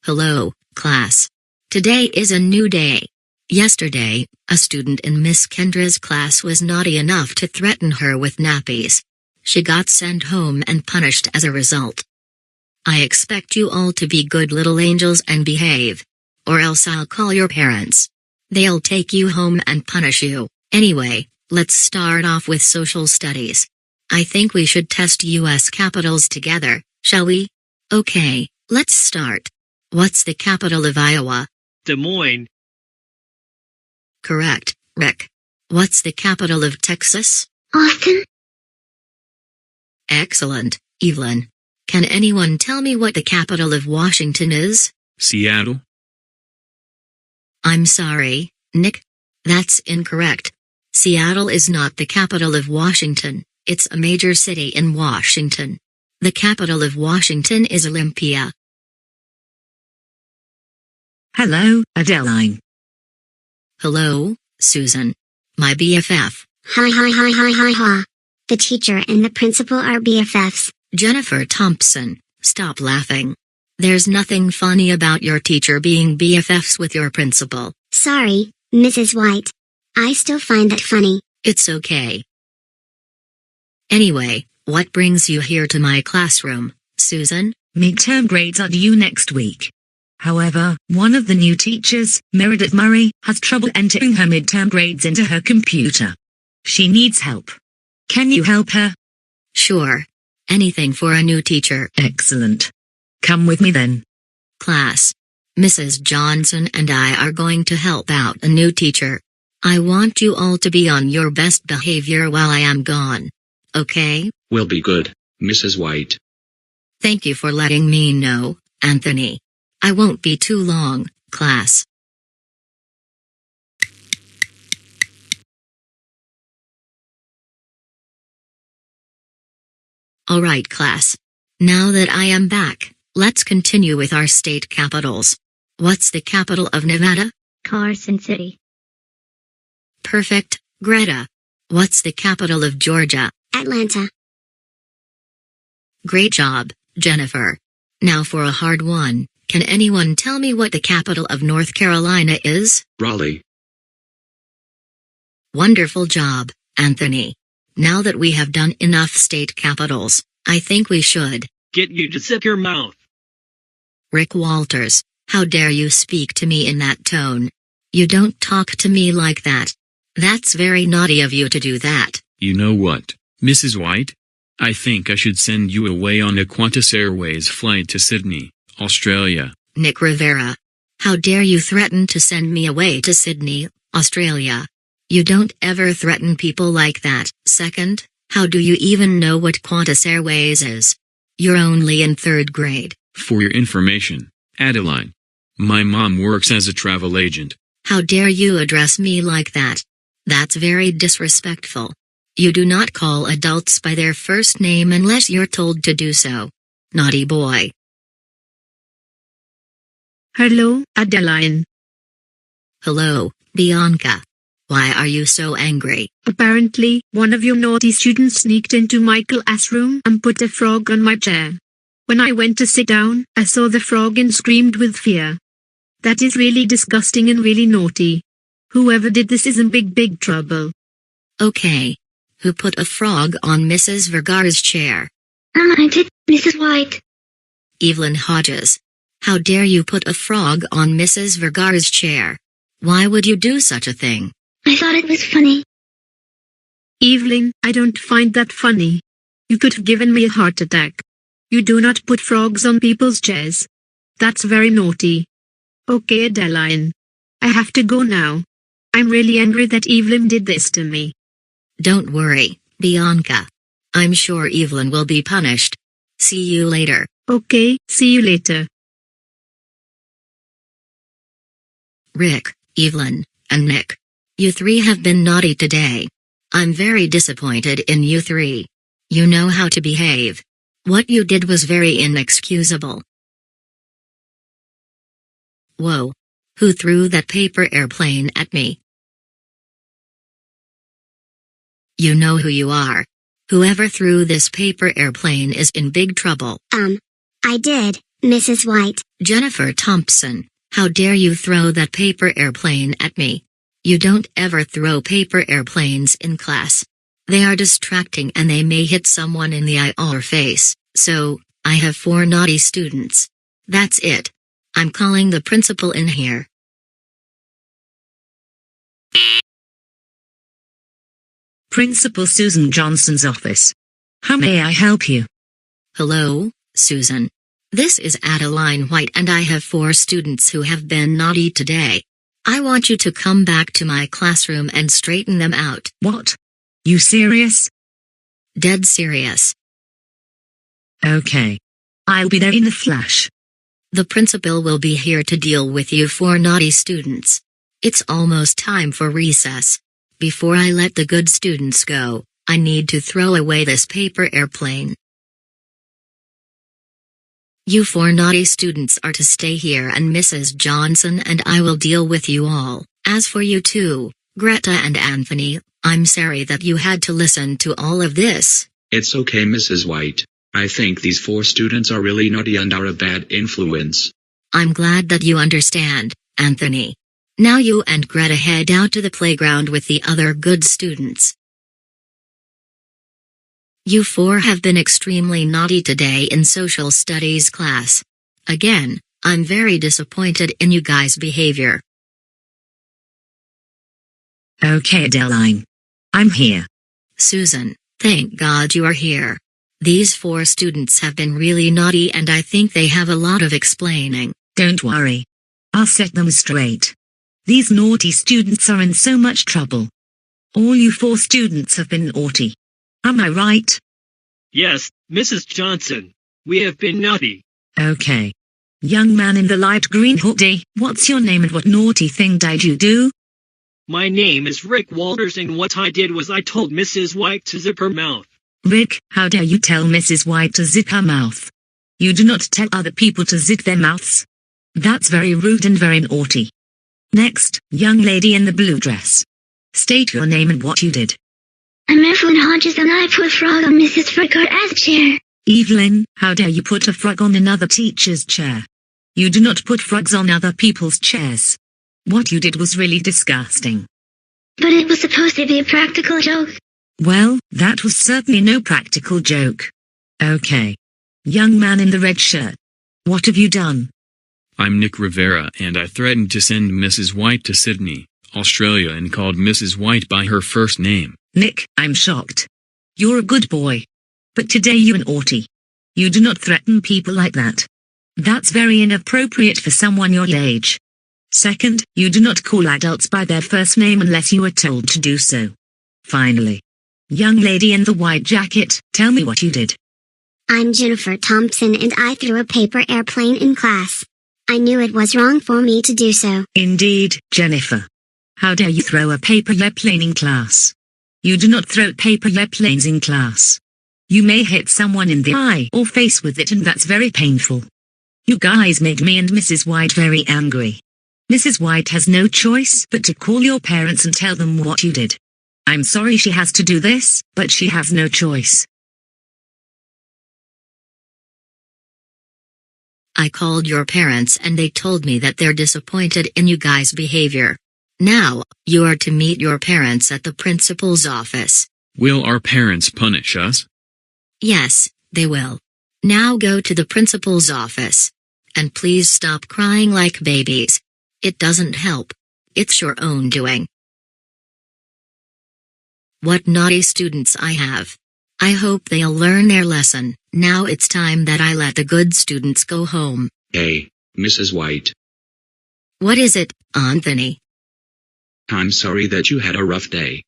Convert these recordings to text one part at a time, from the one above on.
Hello, class. Today is a new day. Yesterday, a student in Miss Kendra's class was naughty enough to threaten her with nappies. She got sent home and punished as a result. I expect you all to be good little angels and behave. Or else I'll call your parents. They'll take you home and punish you. Anyway, let's start off with social studies. I think we should test US capitals together, shall we? Okay, let's start. What's the capital of Iowa? Des Moines. Correct, Rick. What's the capital of Texas? Austin. Excellent, Evelyn. Can anyone tell me what the capital of Washington is? Seattle. I'm sorry, Nick. That's incorrect. Seattle is not the capital of Washington, it's a major city in Washington. The capital of Washington is Olympia. Hello, Adeline. Hello, Susan. My BFF. Hi. The teacher and the principal are BFFs. Jennifer Thompson, stop laughing. There's nothing funny about your teacher being BFFs with your principal. Sorry, Mrs. White. I still find that funny. It's okay. Anyway, what brings you here to my classroom, Susan? Midterm grades are due next week. However, one of the new teachers, Meredith Murray, has trouble entering her midterm grades into her computer. She needs help. Can you help her? Sure. Anything for a new teacher. Excellent. Come with me then. Class. Mrs. Johnson and I are going to help out a new teacher. I want you all to be on your best behavior while I am gone. Okay? Will be good, Mrs. White. Thank you for letting me know, Anthony. I won't be too long, class. Alright, class. Now that I am back, let's continue with our state capitals. What's the capital of Nevada? Carson City. Perfect, Greta. What's the capital of Georgia? Atlanta. Great job, Jennifer. Now for a hard one, can anyone tell me what the capital of North Carolina is? Raleigh. Wonderful job, Anthony. Now that we have done enough state capitals, I think we should. Get you to zip your mouth. Rick Walters, how dare you speak to me in that tone? You don't talk to me like that. That's very naughty of you to do that. You know what, Mrs. White? I think I should send you away on a Qantas Airways flight to Sydney, Australia. Nick Rivera. How dare you threaten to send me away to Sydney, Australia? You don't ever threaten people like that. Second, how do you even know what Qantas Airways is? You're only in 3rd grade. For your information, Adeline. My mom works as a travel agent. How dare you address me like that? That's very disrespectful. You do not call adults by their first name unless you're told to do so. Naughty boy. Hello, Adeline. Hello, Bianca. Why are you so angry? Apparently, one of your naughty students sneaked into my classroom and put a frog on my chair. When I went to sit down, I saw the frog and screamed with fear. That is really disgusting and really naughty. Whoever did this is in big trouble. Okay. Who put a frog on Mrs. Vergara's chair? I did, Mrs. White. Evelyn Hodges. How dare you put a frog on Mrs. Vergara's chair? Why would you do such a thing? I thought it was funny. Evelyn, I don't find that funny. You could have given me a heart attack. You do not put frogs on people's chairs. That's very naughty. Okay, Adeline. I have to go now. I'm really angry that Evelyn did this to me. Don't worry, Bianca. I'm sure Evelyn will be punished. See you later. Okay, see you later. Rick, Evelyn, and Nick. You three have been naughty today. I'm very disappointed in you three. You know how to behave. What you did was very inexcusable. Whoa. Who threw that paper airplane at me? You know who you are. Whoever threw this paper airplane is in big trouble. I did, Mrs. White. Jennifer Thompson, how dare you throw that paper airplane at me? You don't ever throw paper airplanes in class. They are distracting and they may hit someone in the eye or face, so, I have 4 naughty students. That's it. I'm calling the principal in here. Principal Susan Johnson's office. How may I help you? Hello, Susan. This is Adeline White and I have 4 students who have been naughty today. I want you to come back to my classroom and straighten them out. What? You serious? Dead serious. Okay. I'll be there in a flash. The principal will be here to deal with you 4 naughty students. It's almost time for recess. Before I let the good students go, I need to throw away this paper airplane. You 4 naughty students are to stay here and Mrs. Johnson and I will deal with you all. As for you 2, Greta and Anthony, I'm sorry that you had to listen to all of this. It's okay, Mrs. White. I think these 4 students are really naughty and are a bad influence. I'm glad that you understand, Anthony. Now you and Greta head out to the playground with the other good students. You 4 have been extremely naughty today in social studies class. Again, I'm very disappointed in you guys' behavior. Okay, Adeline. I'm here. Susan, thank God you are here. These 4 students have been really naughty and I think they have a lot of explaining. Don't worry. I'll set them straight. These naughty students are in so much trouble. All you 4 students have been naughty. Am I right? Yes, Mrs. Johnson. We have been naughty. Okay. Young man in the light green hoodie, what's your name and what naughty thing did you do? My name is Rick Walters and what I did was I told Mrs. White to zip her mouth. Rick, how dare you tell Mrs. White to zip her mouth? You do not tell other people to zip their mouths. That's very rude and very naughty. Next, young lady in the blue dress. State your name and what you did. I'm Evelyn Hodges and I put frog on Mrs. Frickart's chair. Evelyn, how dare you put a frog on another teacher's chair? You do not put frogs on other people's chairs. What you did was really disgusting. But it was supposed to be a practical joke. Well, that was certainly no practical joke. Okay. Young man in the red shirt. What have you done? I'm Nick Rivera and I threatened to send Mrs. White to Sydney, Australia and called Mrs. White by her first name. Nick, I'm shocked. You're a good boy. But today you're naughty. You do not threaten people like that. That's very inappropriate for someone your age. Second, you do not call adults by their first name unless you are told to do so. Finally. Young lady in the white jacket, tell me what you did. I'm Jennifer Thompson and I threw a paper airplane in class. I knew it was wrong for me to do so. Indeed, Jennifer. How dare you throw a paper airplane in class? You do not throw paper airplanes in class. You may hit someone in the eye or face with it and that's very painful. You guys made me and Mrs. White very angry. Mrs. White has no choice but to call your parents and tell them what you did. I'm sorry she has to do this, but she has no choice. I called your parents and they told me that they're disappointed in you guys' behavior. Now, you are to meet your parents at the principal's office. Will our parents punish us? Yes, they will. Now go to the principal's office. And please stop crying like babies. It doesn't help. It's your own doing. What naughty students I have. I hope they'll learn their lesson. Now it's time that I let the good students go home. Hey, Mrs. White. What is it, Anthony? I'm sorry that you had a rough day.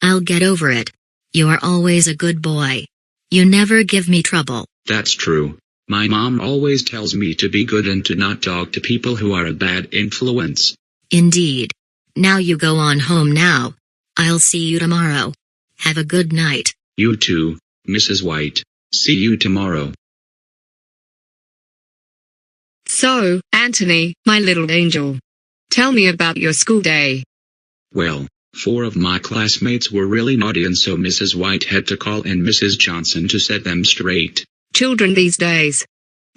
I'll get over it. You are always a good boy. You never give me trouble. That's true. My mom always tells me to be good and to not talk to people who are a bad influence. Indeed. Now you go on home now. I'll see you tomorrow. Have a good night. You too, Mrs. White. See you tomorrow. So, Anthony, my little angel. Tell me about your school day. Well, 4 of my classmates were really naughty and so Mrs. White had to call in Mrs. Johnson to set them straight. Children these days.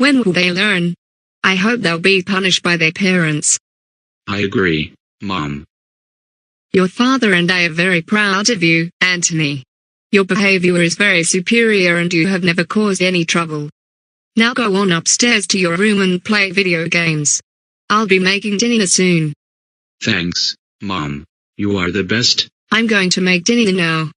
When will they learn? I hope they'll be punished by their parents. I agree, Mom. Your father and I are very proud of you, Anthony. Your behavior is very superior and you have never caused any trouble. Now go on upstairs to your room and play video games. I'll be making dinner soon. Thanks, Mom. You are the best. I'm going to make dinner now.